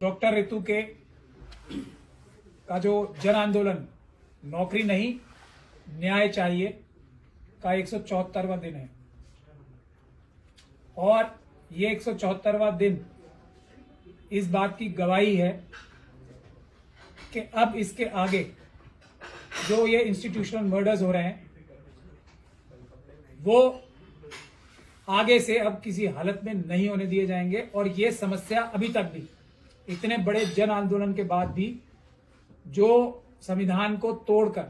Doctor ऋतु के का जो जन आंदोलन नौकरी नहीं न्याय चाहिए का 174वां दिन है और ये 174वां दिन इस बात की गवाही है कि अब इसके आगे जो ये इंस्टीट्यूशनल मर्डर्स हो रहे हैं वो आगे से अब किसी हालत में नहीं होने दिए जाएंगे। और ये समस्या अभी तक भी इतने बड़े जन आंदोलन के बाद भी जो संविधान को तोड़कर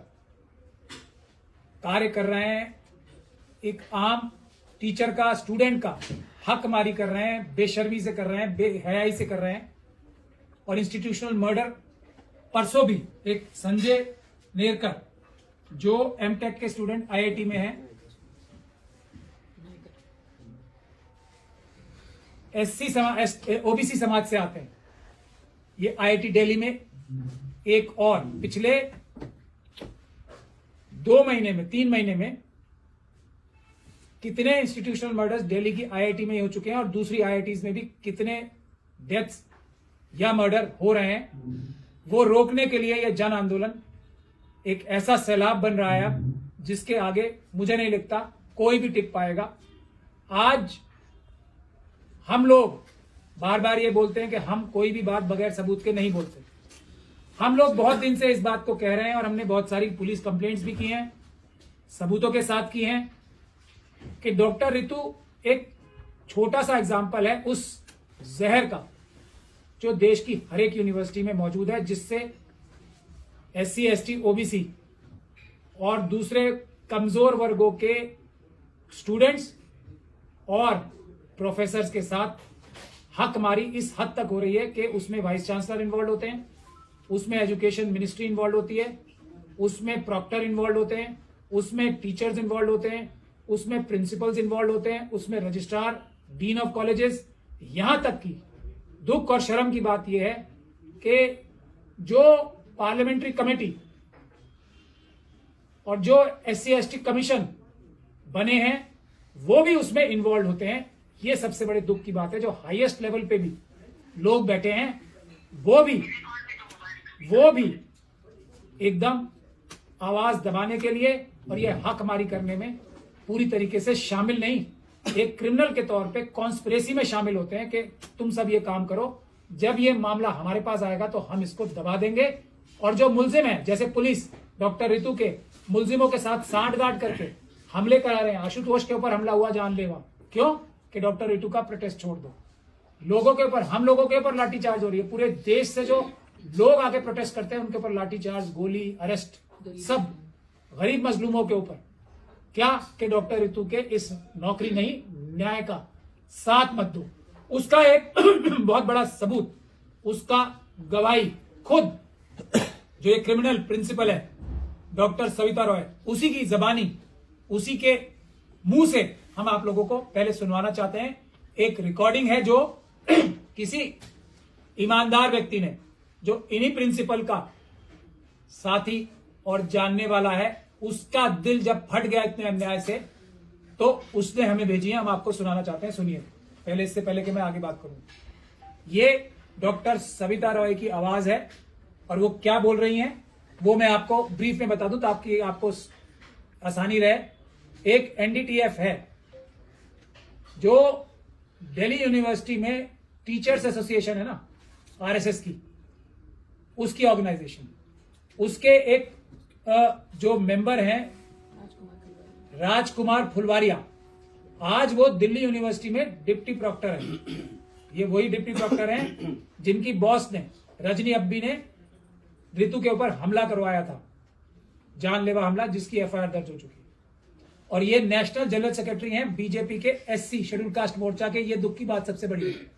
कार्य कर रहे हैं, एक आम टीचर का, स्टूडेंट का हक मारी कर रहे हैं, बेशर्मी से कर रहे हैं, बेहयाई से कर रहे हैं। और इंस्टीट्यूशनल मर्डर परसों भी एक संजय नेरकर जो एमटेक के स्टूडेंट आईआईटी में हैं, ओबीसी समाज से आते हैं, ये आईआईटी दिल्ली में एक और पिछले 3 महीने में कितने इंस्टीट्यूशनल मर्डर्स दिल्ली की आईआईटी में हो चुके हैं और दूसरी आईआईटीज में भी कितने डेथ्स या मर्डर हो रहे हैं, वो रोकने के लिए यह जन आंदोलन एक ऐसा सैलाब बन रहा है जिसके आगे मुझे नहीं लगता कोई भी टिक पाएगा। आज हम लोग बार बार ये बोलते हैं कि हम कोई भी बात बगैर सबूत के नहीं बोलते। हम लोग बहुत दिन से इस बात को कह रहे हैं और हमने बहुत सारी पुलिस कंप्लेंट्स भी की हैं, सबूतों के साथ की हैं कि डॉक्टर ऋतु एक छोटा सा एग्जाम्पल है उस जहर का जो देश की हर एक यूनिवर्सिटी में मौजूद है, जिससे एससी, एसटी, ओबीसी और दूसरे कमजोर वर्गों के स्टूडेंट्स और प्रोफेसर्स के साथ हकमारी इस हद तक हो रही है कि उसमें वाइस चांसलर इन्वॉल्व होते हैं, उसमें एजुकेशन मिनिस्ट्री इन्वॉल्व होती है, उसमें प्रॉक्टर इन्वॉल्व होते हैं, उसमें टीचर्स इन्वॉल्व होते हैं, उसमें प्रिंसिपल्स इन्वॉल्व होते हैं, उसमें रजिस्ट्रार, डीन ऑफ कॉलेजेस। यहां तक कि दुख और शर्म की बात यह है कि जो पार्लियामेंट्री कमेटी और जो एससी एसटी कमीशन बने हैं वो भी उसमें इन्वॉल्व होते हैं। ये सबसे बड़े दुख की बात है। जो हाईएस्ट लेवल पे भी लोग बैठे हैं वो भी एकदम आवाज दबाने के लिए और ये हकमारी करने में पूरी तरीके से शामिल नहीं, एक क्रिमिनल के तौर पे कॉन्स्पिरेसी में शामिल होते हैं कि तुम सब ये काम करो, जब ये मामला हमारे पास आएगा तो हम इसको दबा देंगे। और जो मुलजिम है, जैसे पुलिस डॉक्टर ऋतु के मुलजिमों के साथ सांठगांठ करके हमले करा रहे हैं, आशुतोष के ऊपर हमला हुआ जानलेवा, क्यों कि डॉक्टर ऋतु का प्रोटेस्ट छोड़ दो। लोगों के ऊपर, हम लोगों के ऊपर लाठीचार्ज हो रही है, पूरे देश से जो लोग आके प्रोटेस्ट करते हैं उनके ऊपर लाठीचार्ज, गोली, अरेस्ट, सब गरीब मजलूमों के ऊपर। क्या कि डॉक्टर ऋतु के इस नौकरी नहीं न्याय का साथ मत दो। उसका एक बहुत बड़ा सबूत, उसका गवाही खुद जो एक क्रिमिनल प्रिंसिपल है डॉक्टर सविता रॉय, उसी की जबानी, उसी के मुंह से हम आप लोगों को पहले सुनवाना चाहते हैं। एक रिकॉर्डिंग है जो किसी ईमानदार व्यक्ति ने, जो इन्हीं प्रिंसिपल का साथी और जानने वाला है, उसका दिल जब फट गया इतने अन्याय से तो उसने हमें भेजी है, हम आपको सुनाना चाहते हैं। सुनिए पहले, इससे पहले कि मैं आगे बात करूं। ये डॉक्टर सविता रॉय की आवाज है और वो क्या बोल रही हैं वो मैं आपको ब्रीफ में बता दूं तो आपको आसानी रहे। एक एनडीटीएफ है जो दिल्ली यूनिवर्सिटी में टीचर्स एसोसिएशन है ना, आरएसएस की, उसकी ऑर्गेनाइजेशन, उसके एक जो मेंबर हैं राजकुमार फुलवारिया, आज वो दिल्ली यूनिवर्सिटी में डिप्टी प्रॉक्टर है। ये वही डिप्टी प्रॉक्टर हैं जिनकी बॉस ने, रजनी अब्बी ने ऋतु के ऊपर हमला करवाया था, जानलेवा हमला, जिसकी एफआईआर दर्ज हो चुकी है। और ये नेशनल जनरल सेक्रेटरी हैं बीजेपी के एससी शेड्यूल कास्ट मोर्चा के। ये दुख की बात सबसे बड़ी है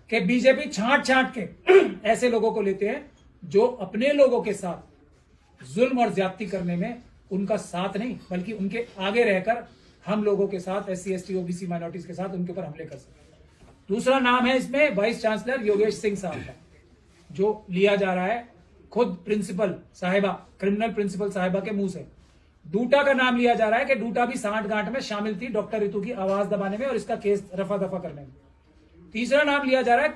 कि बीजेपी छांट के ऐसे लोगों को लेते हैं जो अपने लोगों के साथ जुल्म और ज्यादती करने में उनका साथ नहीं बल्कि उनके आगे रहकर हम लोगों के साथ, एससी एसटी ओबीसी माइनॉरिटीज के साथ उनके ऊपर हमले कर सकते। दूसरा नाम है इसमें वाइस चांसलर योगेश सिंह साहब का, जो लिया जा रहा है खुद प्रिंसिपल साहिबा, क्रिमिनल प्रिंसिपल साहिबा के मुंह से। डूटा का नाम लिया जा रहा है कि डूटा भी सांठगांठ में शामिल थी डॉक्टर ऋतु की आवाज दबाने में और इसका केस रफा दफा करने में। तीसरा नाम लिया जा रहा है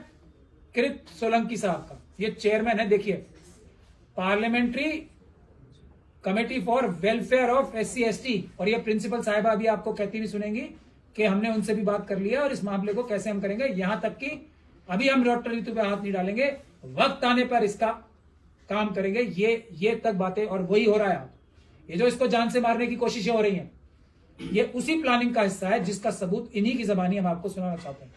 कृत सोलंकी साहब का, ये चेयरमैन है। देखिए, parliamentary committee for welfare of SC ST, और ये प्रिंसिपल साहिबा अभी आपको कहती भी सुनेंगी कि हमने उनसे भी बात कर लिया और इस मामले को कैसे हम करेंगे, यहां तक कि अभी हम डॉक्टर रितु पे हाथ नहीं डालेंगे, वक्त आने पर इसका काम करेंगे। ये तक बातें, और वही हो रहा है। ये जो इसको जान से मारने की कोशिशें हो रही हैं, ये उसी प्लानिंग का हिस्सा है जिसका सबूत इन्हीं की जबानी हम आपको सुनाना चाहते हैं।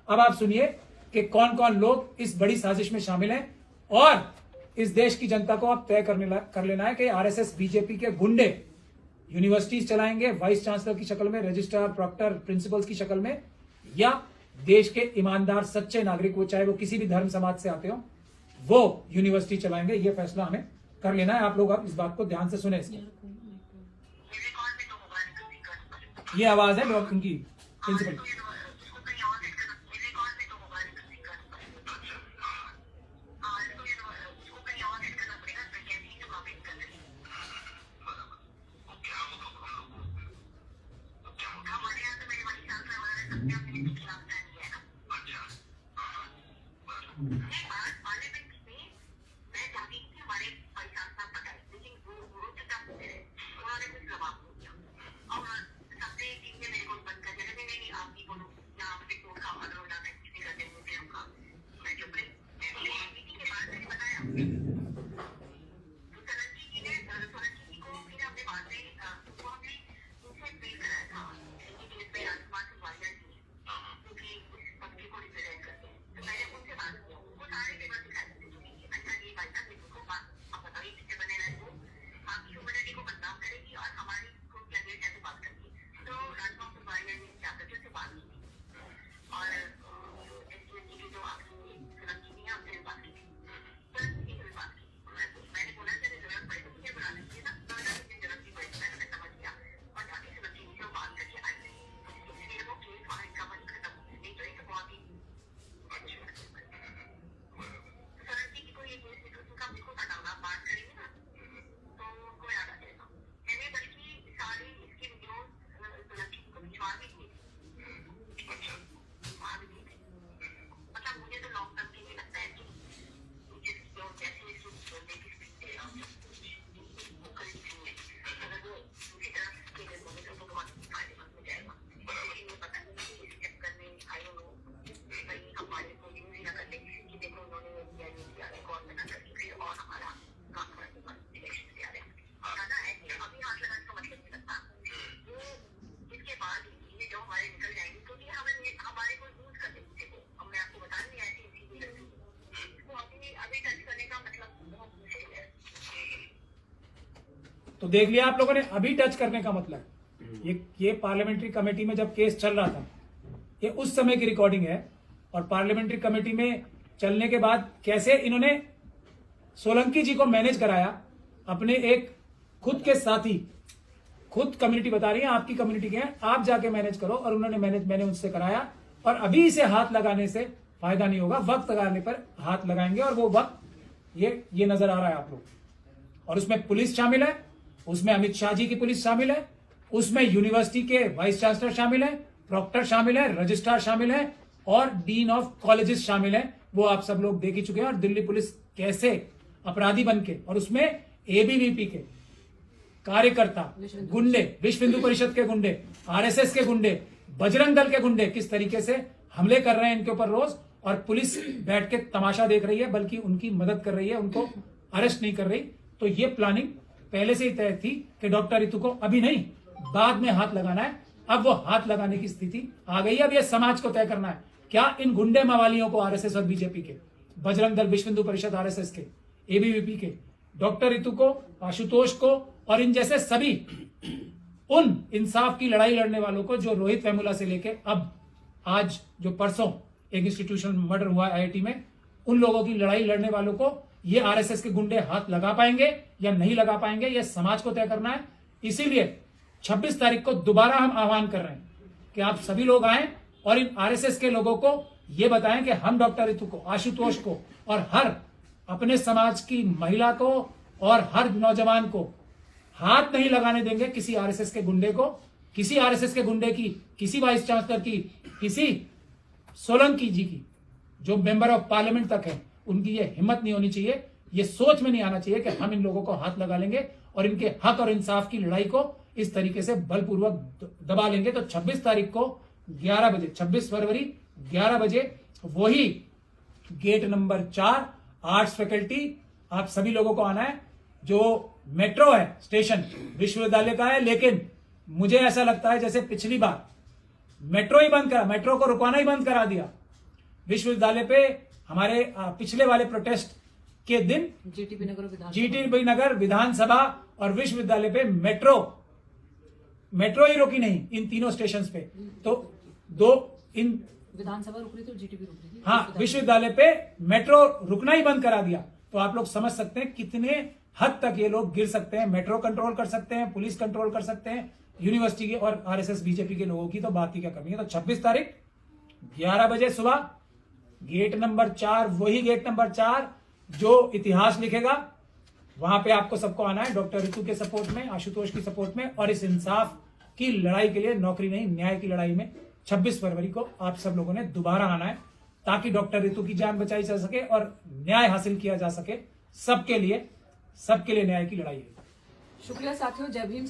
अब आप सुनिए कि कौन कौन लोग इस बड़ी साजिश में शामिल हैं, और इस देश की जनता को अब तय कर लेना है कि RSS BJP के गुंडे यूनिवर्सिटीज चलाएंगे वाइस चांसलर की शक्ल में, रजिस्ट्रार, प्रॉक्टर, प्रिंसिपल्स की शक्ल में, या देश के ईमानदार सच्चे नागरिक, वो चाहे वो किसी भी धर्म समाज से आते हो, वो यूनिवर्सिटी चलाएंगे। ये फैसला हमें कर लेना है। आप लोग अब इस बात को ध्यान से सुने। ये आवाज है उनकी प्रिंसिपल। तो देख लिया आप लोगों ने, अभी टच करने का मतलब ये पार्लियामेंट्री कमेटी में जब केस चल रहा था, ये उस समय की रिकॉर्डिंग है। और पार्लियामेंट्री कमेटी में चलने के बाद कैसे इन्होंने सोलंकी जी को मैनेज कराया, अपने एक खुद के साथी, खुद कम्युनिटी बता रही है आपकी कम्युनिटी के हैं, आप जाके मैनेज करो, और उन्होंने मैंने उनसे कराया। और अभी इसे हाथ लगाने से फायदा नहीं होगा, वक्त लगाने पर हाथ लगाएंगे, और वो वक्त ये नजर आ रहा है आप लोग। और उसमें पुलिस शामिल है, उसमें अमित शाह जी की पुलिस शामिल है, उसमें यूनिवर्सिटी के वाइस चांसलर शामिल है, प्रॉक्टर शामिल है, रजिस्ट्रार शामिल है, और डीन ऑफ कॉलेजेस शामिल है। वो आप सब लोग देख ही चुके हैं। और दिल्ली पुलिस कैसे अपराधी बनके, और उसमें ABVP के कार्यकर्ता, गुंडे, विश्व हिंदू परिषद के गुंडे, RSS के गुंडे, बजरंग दल के गुंडे किस तरीके से हमले कर रहे हैं इनके ऊपर रोज, और पुलिस बैठ के तमाशा देख रही है, बल्कि उनकी मदद कर रही है, उनको अरेस्ट नहीं कर रही। तो ये प्लानिंग पहले से ही तय थी कि डॉक्टर रितु को अभी नहीं, बाद में हाथ लगाना है। अब वो हाथ लगाने की स्थिति आ गई है। अब ये समाज को तय करना है, क्या इन गुंडे मवालियों को, RSS और BJP के, बजरंग दल, विश्व हिंदू परिषद, RSS के, ABVP के, डॉक्टर रितु को, आशुतोष को, और इन जैसे सभी उन इंसाफ की लड़ाई लड़ने वालों को, जो रोहित वेमुला से लेके अब आज जो परसों एक इंस्टीट्यूशन मर्डर हुआ IIT में, उन लोगों की लड़ाई लड़ने वालों को ये RSS के गुंडे हाथ लगा पाएंगे या नहीं लगा पाएंगे, ये समाज को तय करना है। इसीलिए 26 तारीख को दोबारा हम आह्वान कर रहे हैं कि आप सभी लोग आए और इन RSS के लोगों को ये बताएं कि हम डॉक्टर रितु को, आशुतोष को, और हर अपने समाज की महिला को और हर नौजवान को हाथ नहीं लगाने देंगे किसी RSS के गुंडे को, किसी RSS के गुंडे की, किसी वाइस चांसलर की, किसी सोलंकी जी की, जो मेंबर ऑफ पार्लियामेंट तक है, उनकी ये हिम्मत नहीं होनी चाहिए, ये सोच में नहीं आना चाहिए कि हम इन लोगों को हाथ लगा लेंगे और इनके हक और इंसाफ की लड़ाई को इस तरीके से बलपूर्वक दबा लेंगे। तो 26 तारीख को 11 बजे, 26 फरवरी 11 बजे वही गेट नंबर 4 आर्ट्स फैकल्टी, आप सभी लोगों को आना है। जो मेट्रो है स्टेशन विश्वविद्यालय का है, लेकिन मुझे ऐसा लगता है जैसे पिछली बार मेट्रो ही बंद करा, मेट्रो को रुकवाना ही बंद करा दिया विश्वविद्यालय पे। हमारे पिछले वाले प्रोटेस्ट के दिन जीटीबी नगर विधानसभा और विश्वविद्यालय पे मेट्रो ही रुकी नहीं इन तीनों स्टेशन पे। तो इन विधानसभा रुक रही थी, जीटीबी रुक रही थी। हाँ, विश्वविद्यालय पे मेट्रो रुकना ही बंद करा दिया। तो आप लोग समझ सकते हैं कितने हद तक ये लोग गिर सकते हैं। मेट्रो कंट्रोल कर सकते हैं, पुलिस कंट्रोल कर सकते हैं, यूनिवर्सिटी के और आरएसएस बीजेपी के लोगों की तो बात ही क्या करनी है। तो 26 तारीख 11 बजे सुबह गेट नंबर 4, वही गेट नंबर 4 जो इतिहास लिखेगा, वहां पे आपको सबको आना है, डॉक्टर ऋतु के सपोर्ट में, आशुतोष की सपोर्ट में, और इस इंसाफ की लड़ाई के लिए, नौकरी नहीं न्याय की लड़ाई में 26 फरवरी को आप सब लोगों ने दोबारा आना है, ताकि डॉक्टर ऋतु की जान बचाई जा सके और न्याय हासिल किया जा सके। सबके लिए न्याय की लड़ाई है। शुक्रिया साथियों, जय भीम।